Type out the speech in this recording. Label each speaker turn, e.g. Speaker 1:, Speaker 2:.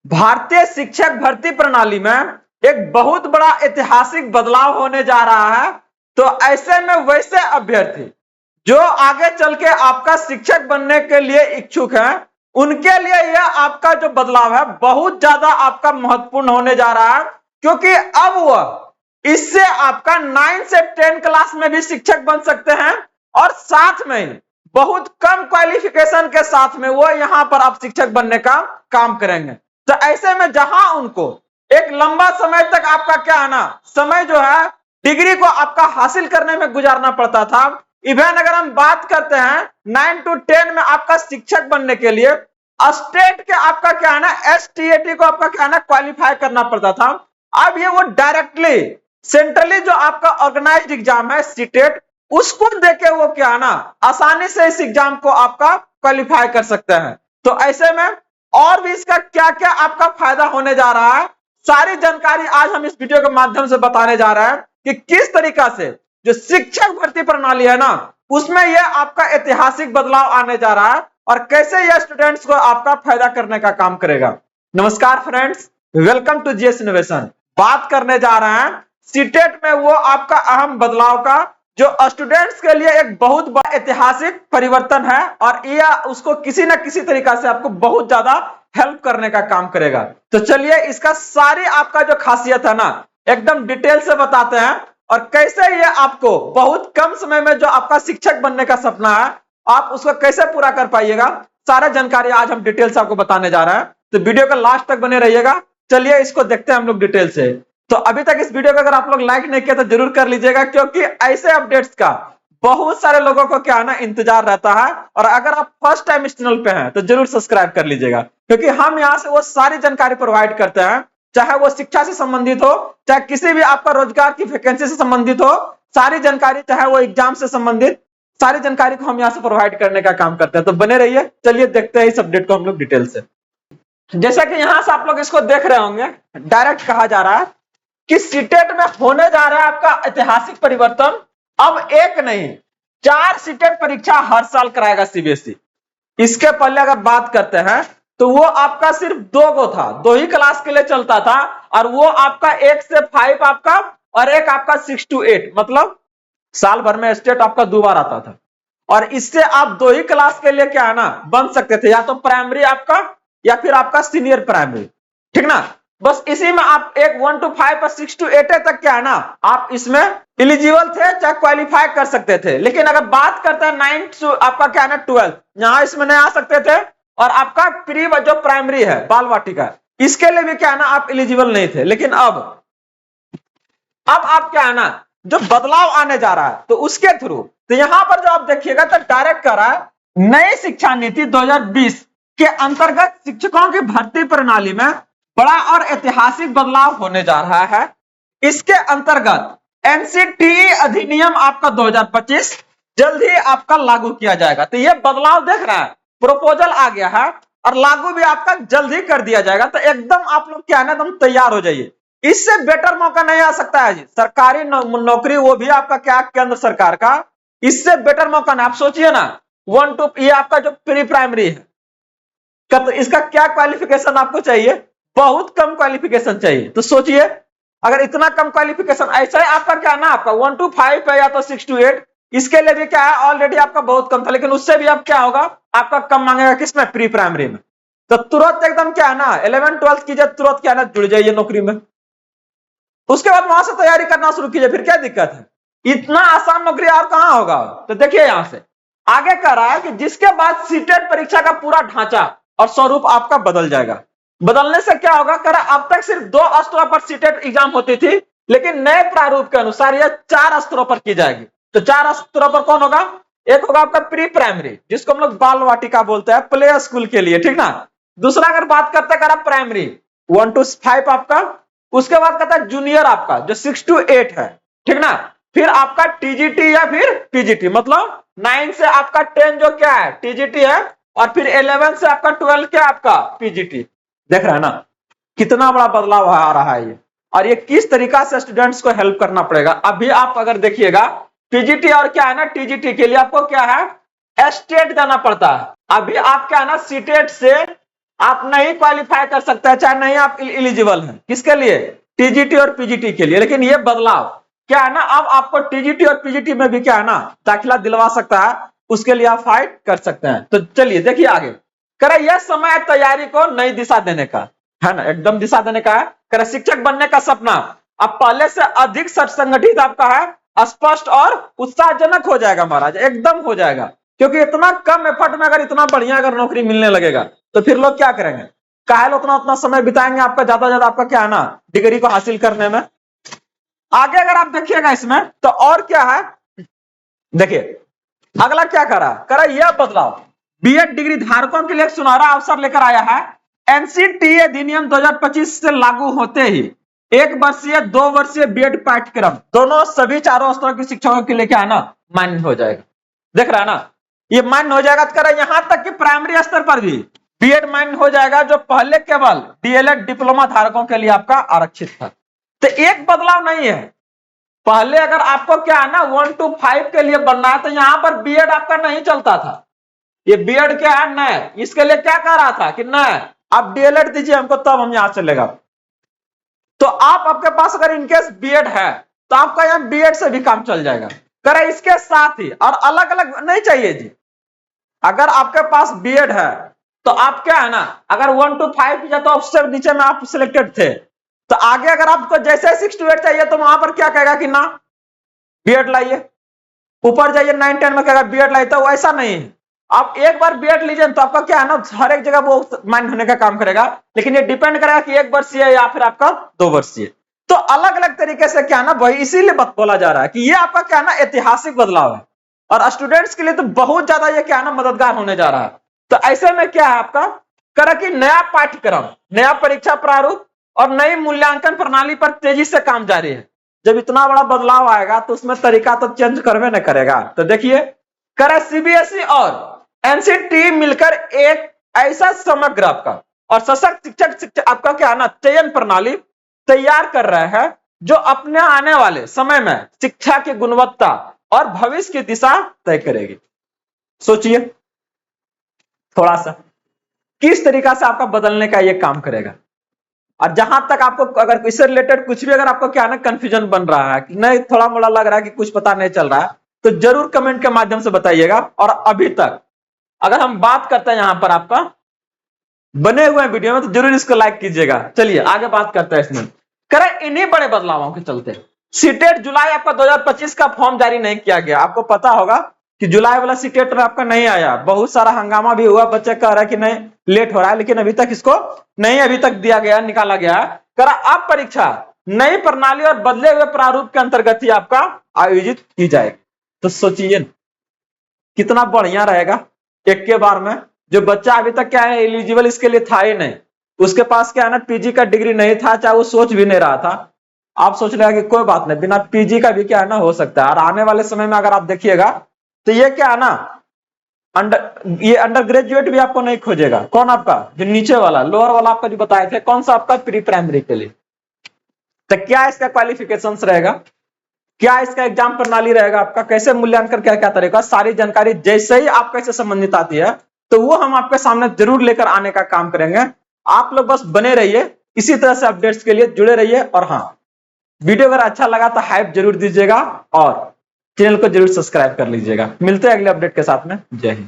Speaker 1: भारतीय शिक्षक भर्ती प्रणाली में एक बहुत बड़ा ऐतिहासिक बदलाव होने जा रहा है। तो ऐसे में वैसे अभ्यर्थी जो आगे चल के आपका शिक्षक बनने के लिए इच्छुक हैं, उनके लिए यह आपका जो बदलाव है बहुत ज्यादा आपका महत्वपूर्ण होने जा रहा है, क्योंकि अब वह इससे आपका 9 से 10 क्लास में भी शिक्षक बन सकते हैं और साथ में बहुत कम क्वालिफिकेशन के साथ में वो यहां पर आप शिक्षक बनने का काम करेंगे। तो ऐसे में जहां उनको एक लंबा समय तक आपका क्या है ना, समय जो है डिग्री को आपका हासिल करने में गुजारना पड़ता था। इवन अगर हम बात करते हैं 9 to 10 में आपका शिक्षक बनने के लिए स्टेट के आपका क्या है ना, STAT को आपका क्या है ना क्वालिफाई करना पड़ता था। अब ये वो डायरेक्टली सेंट्रली जो आपका ऑर्गेनाइज्ड एग्जाम है सीटेट, उसको देके वो क्या है ना आसानी से इस एग्जाम को आपका क्वालिफाई कर सकते हैं। तो ऐसे में और भी इसका क्या क्या आपका फायदा होने जा रहा है, सारी जानकारी आज हम इस वीडियो के माध्यम से बताने जा रहे हैं कि किस तरीका से जो शिक्षक भर्ती प्रणाली है ना, उसमें यह आपका ऐतिहासिक बदलाव आने जा रहा है और कैसे यह स्टूडेंट्स को आपका फायदा करने का काम करेगा। नमस्कार friends, welcome to GS innovation. बात करने जा रहे हैं सीटेट में वो आपका अहम बदलाव का जो स्टूडेंट्स के लिए एक बहुत बड़ा ऐतिहासिक परिवर्तन है और यह उसको किसी न किसी तरीका से आपको बहुत ज्यादा हेल्प करने का काम करेगा। तो चलिए इसका सारी आपका जो खासियत है ना एकदम डिटेल से बताते हैं और कैसे ये आपको बहुत कम समय में जो आपका शिक्षक बनने का सपना है आप उसको कैसे पूरा कर पाइएगा, सारा जानकारी आज हम डिटेल से आपको बताने जा रहे हैं। तो वीडियो का लास्ट तक बने रहिएगा। चलिए इसको देखते हैं हम लोग डिटेल से। तो अभी तक इस वीडियो को अगर आप लोग लाइक नहीं किया तो जरूर कर लीजिएगा, क्योंकि ऐसे अपडेट्स का बहुत सारे लोगों को क्या है ना इंतजार रहता है। और अगर आप फर्स्ट टाइम इस चैनल पे हैं तो जरूर सब्सक्राइब कर लीजिएगा, क्योंकि हम यहाँ से वो सारी जानकारी प्रोवाइड करते हैं, चाहे वो शिक्षा से संबंधित हो, चाहे किसी भी आपका रोजगार की वैकेंसी से संबंधित हो, सारी जानकारी, चाहे वो एग्जाम से संबंधित सारी जानकारी को हम यहाँ से प्रोवाइड करने का काम करते हैं। तो बने रहिए, चलिए देखते हैं इस अपडेट को हम लोग डिटेल से। जैसा कि यहाँ से आप लोग इसको देख रहे होंगे, डायरेक्ट कहा जा रहा है कि सीटेट में होने जा रहा है आपका ऐतिहासिक परिवर्तन। अब एक नहीं 4 सीटेट परीक्षा हर साल कराएगा सीबीएसई। इसके पहले अगर बात करते हैं तो वो आपका सिर्फ 2 गो था, 2 ही क्लास के लिए चलता था और वो आपका 1 से 5 आपका और एक आपका 6 to 8, मतलब साल भर में स्टेट आपका 2 बार आता था। और इससे आप 2 ही क्लास के लिए क्या है ना बन सकते थे, या तो प्राइमरी आपका या फिर आपका सीनियर प्राइमरी, ठीक ना। बस इसी में आप एक 1 to 5 और 6 to 8 तक क्या है ना आप इसमें एलिजिबल थे, चाहे क्वालिफाई कर सकते थे। लेकिन अगर बात करते हैं 9 to आपका क्या है ना 12, यहाँ इसमें नहीं आ सकते थे। और आपका प्री जो प्राइमरी है बाल वाटिका, इसके लिए भी क्या है ना आप एलिजिबल नहीं थे। लेकिन अब आप क्या है ना जो बदलाव आने जा रहा है तो उसके थ्रू, तो यहां पर जो आप देखिएगा तो डायरेक्ट कर रहा है नई शिक्षा नीति 2020 के अंतर्गत शिक्षकों की भर्ती प्रणाली में बड़ा और ऐतिहासिक बदलाव होने जा रहा है। इसके अंतर्गत एनसीटीई अधिनियम आपका 2025 जल्द ही आपका लागू किया जाएगा। तो ये बदलाव देख रहा है, प्रपोजल आ गया है और लागू भी आपका जल्द ही कर दिया जाएगा। तो एकदम आप लोग क्या है ना एकदम तैयार हो जाइए, इससे बेटर मौका नहीं आ सकता है जी। सरकारी नौकरी, वो भी आपका क्या केंद्र सरकार का, इससे बेटर मौका ना। आप सोचिए ना 1 to ये आपका जो प्री प्राइमरी है, तो इसका क्या क्वालिफिकेशन आपको चाहिए, बहुत कम क्वालिफिकेशन चाहिए। तो सोचिए अगर इतना कम क्वालिफिकेशन, ऐसा है आपका क्या ना आपका 1 to 5 है या तो 6 to 8, इसके लिए भी क्या है ऑलरेडी आपका बहुत कम था। लेकिन उससे भी अब क्या होगा आपका कम मांगेगा, किसमें, प्री प्राइमरी में। तो तुरंत एकदम क्या है ना 11 12 कीजिए, तुरंत क्या है ना जुड़ जाइए नौकरी में। उसके बाद वहां से तैयारी करना शुरू कीजिए, फिर क्या दिक्कत है, इतना आसान नौकरी और कहां होगा। तो देखिए यहां से आगे कह रहा है कि जिसके बाद सीटेट परीक्षा का पूरा ढांचा और स्वरूप आपका बदल जाएगा। बदलने से क्या होगा, कह रहा अब तक सिर्फ 2 स्तरों पर सीटेट एग्जाम होती थी, लेकिन नए प्रारूप के अनुसार यह 4 स्तरों पर की जाएगी। तो 4 स्तरों पर कौन होगा, एक होगा आपका प्री प्राइमरी, जिसको हम लोग बाल वाटिका बोलते हैं, प्ले स्कूल के लिए, ठीक ना। दूसरा अगर बात करते हैं प्राइमरी 1 to 5 आपका, उसके बाद कहता है जूनियर आपका जो 6 to 8 है, ठीक ना। फिर आपका टीजीटी या फिर पीजीटी, मतलब 9 से आपका 10 जो क्या है टीजीटी है, और फिर 11 से आपका 12 क्या आपका पीजीटी। देख रहे हैं ना कितना बड़ा बदलाव आ रहा है ये, और ये किस तरीका से स्टूडेंट्स को हेल्प करना पड़ेगा। अभी आप अगर देखिएगा पीजीटी और क्या है ना टीजीटी के लिए आपको क्या है स्टेट जाना पड़ता है। अभी आप क्या है ना सीटेट से आप नहीं क्वालिफाई कर सकते हैं, चाहे नहीं आप एलिजिबल हैं, किसके लिए? टीजीटी और पीजीटी के लिए। लेकिन ये बदलाव क्या है ना, अब आपको टीजीटी और पीजीटी में भी क्या है ना दाखिला दिलवा सकता है, उसके लिए आप फाइट कर सकते हैं। तो चलिए देखिए आगे, करे यह समय तैयारी को नई दिशा देने का है ना, एकदम दिशा देने का है। करे शिक्षक बनने का सपना अब पहले से अधिक संगठित आपका है, स्पष्ट और उत्साहजनक हो जाएगा महाराज, एकदम हो जाएगा। क्योंकि इतना कम एफर्ट में अगर इतना बढ़िया अगर नौकरी मिलने लगेगा तो फिर लोग क्या करेंगे, काहे उतना उतना समय बिताएंगे आपका, ज्यादा ज्यादा आपका क्या है ना डिग्री को हासिल करने में। आगे अगर आप देखिएगा इसमें तो और क्या है, देखिए अगला क्या करा यह बदलाव बीएड डिग्री धारकों के लिए एक सुनहरा अवसर लेकर आया है। एनसीटीए अधिनियम 2025 से लागू होते ही 1 वर्षीय 2 वर्षीय बीएड पाठ्यक्रम दोनों सभी चारों स्तरों के शिक्षकों के लिए क्या है ना मान्य हो जाएगा। देख रहा है ना, ये मान्य हो जाएगा। तो यहां तक कि प्राइमरी स्तर पर भी बीएड मान्य हो जाएगा, जो पहले केवल डीएलएड डिप्लोमा धारकों के लिए आपका आरक्षित था। तो एक बदलाव नहीं है, पहले अगर आपको क्या है ना 1 to 5 के लिए बनना है तो यहां पर बीएड आपका नहीं चलता था। ये बीएड क्या है नए, इसके लिए क्या कह रहा था कि नए आप डीएलएड दीजिए हमको तब हम यहां चलेगा। तो आप आपके पास अगर इनकेस बीएड है तो आपका यहां बीएड से भी काम चल जाएगा। करे इसके साथ ही और अलग अलग नहीं चाहिए जी, अगर आपके पास बीएड है तो आप क्या है ना अगर 1 to 5 या तो उससे नीचे में आप सिलेक्टेड थे तो आगे अगर आपको जैसे 6 to 8 चाहिए तो वहां पर क्या कहेगा कि ना बीएड लाइए, ऊपर जाइए 9 10 में कहेगा बीएड लाइए। तो वैसा नहीं है, आप एक बार बीएड लीजिए तो आपका क्या है ना हर एक जगह वो मान्य होने का काम करेगा। लेकिन ये डिपेंड करेगा कि 1 वर्षीय या फिर आपका 2 वर्षीय। तो अलग अलग तरीके से क्या है ना वही इसीलिए बोला जा रहा है कि ये आपका क्या है ना ऐतिहासिक बदलाव है और स्टूडेंट्स के लिए तो बहुत ज्यादा ये क्या है ना मददगार होने जा रहा है। तो ऐसे में क्या है आपका करा कि नया पाठ्यक्रम, नया परीक्षा प्रारूप और नई मूल्यांकन प्रणाली पर तेजी से काम जारी है। जब इतना बड़ा बदलाव आएगा तो उसमें तरीका तो चेंज करवे न करेगा। तो देखिए करा सीबीएसई और एनसीटी मिलकर एक ऐसा समग्र आपका और सशक्त शिक्षक आपका क्या है ना चयन प्रणाली तैयार कर रहा है जो अपने आने वाले समय में शिक्षा की गुणवत्ता और भविष्य की दिशा तय करेगी। सोचिए थोड़ा सा किस तरीका से आपका बदलने का ये काम करेगा। और जहां तक आपको अगर इससे रिलेटेड कुछ भी अगर आपको क्या ना कंफ्यूजन बन रहा है कि नहीं थोड़ा मोड़ा लग रहा है कि कुछ पता नहीं चल रहा है तो जरूर कमेंट के माध्यम से बताइएगा। और अभी तक अगर हम बात करते हैं यहां पर आपका बने हुए वीडियो में तो जरूर इसको लाइक कीजिएगा। चलिए आगे बात करते हैं इसमें। करें इन्हीं बड़े बदलावों के चलते सीटेट जुलाई आपका 2025 का फॉर्म जारी नहीं किया गया। आपको पता होगा कि जुलाई वाला सीटेट में आपका नहीं आया, बहुत सारा हंगामा भी हुआ, बच्चे कह रहे हैं कि नहीं लेट हो रहा है, लेकिन अभी तक इसको नहीं अभी तक दिया गया निकाला गया। करा अब परीक्षा नई प्रणाली और बदले हुए प्रारूप के अंतर्गत ही आपका आयोजित की जाएगी। तो सोचिए कितना बढ़िया रहेगा, एक के बार में जो बच्चा अभी तक क्या है एलिजिबल इसके लिए था ही नहीं, उसके पास क्या है ना पीजी का डिग्री नहीं था, चाहे वो सोच भी नहीं रहा था, आप सोच रहे कि कोई बात नहीं बिना पीजी का भी क्या है ना हो सकता है। और आने वाले समय में अगर आप देखिएगा तो ये क्या है ना ये अंडर ग्रेजुएट भी आपको नहीं खोजेगा। कौन आपका जो नीचे वाला लोअर वाला आपका जो बताए थे, कौन सा आपका प्री प्राइमरी के लिए। तो क्या इसका क्वालिफिकेशन रहेगा, क्या इसका एग्जाम प्रणाली रहेगा, आपका कैसे मूल्यांकन क्या क्या तरीका, सारी जानकारी जैसे ही आपका इससे संबंधित आती है तो वो हम आपके सामने जरूर लेकर आने का काम करेंगे। आप लोग बस बने रहिए, इसी तरह से अपडेट्स के लिए जुड़े रहिए। और हाँ, वीडियो अगर अच्छा लगा तो हाइप जरूर दीजिएगा और चैनल को जरूर सब्सक्राइब कर लीजिएगा। मिलते हैं अगले अपडेट के साथ में। जय हिंद।